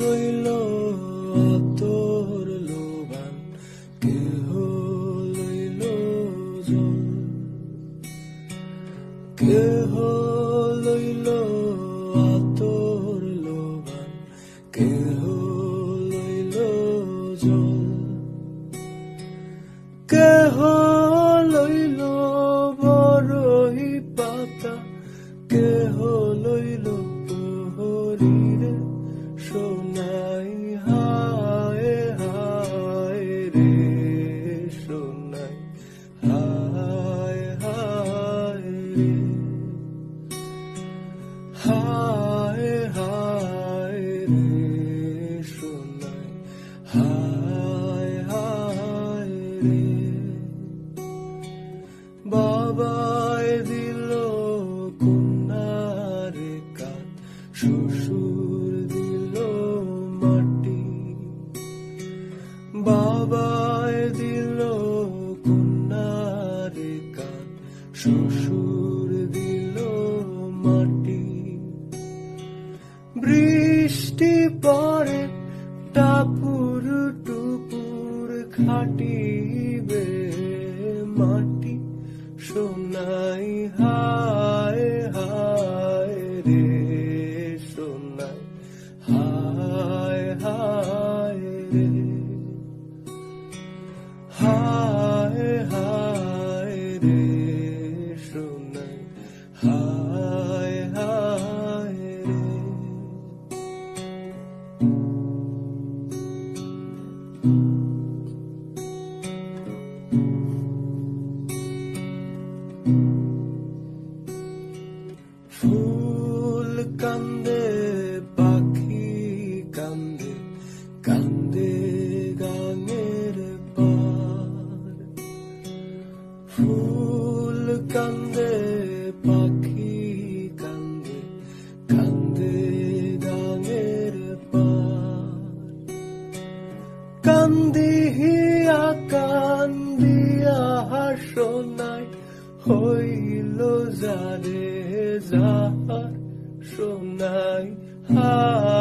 লইল আতর লোবান, কেহ লইল জন, কেহ লইল আতর লোবান, কেহ লইল জন, কেহ লইল বরই পাতা, কেহ লইল প্রহরীরে সোনাই, হায় হায় রে সোনাই, হায় হায় রে, হায় হায় রে সোনাই, হায় হায় রে। বাবায় দিল কন্যারে কাঁদ, শ্বশুর দিল মাটি, বাবায় দিল কন্যারে কাঁদ, শ্বশুর দিল মাটি। বৃষ্টি পড়ে টাপুর টুপুর খাটিবে মাটি, সোনাই হায় হায় রে সোনাই, হায় হায় রে, হায় হায় রে সোনাই, হায় হায় রে। ফুল কান্দে পাখি কান্দে, কান্দে গাঙের পার, ফুল কান্দে পাখি কান্দে, কান্দে গাঙের পার, কান্দিয়া কান্দিয়া সোনাই হইল যারে যার সোনাই, হায়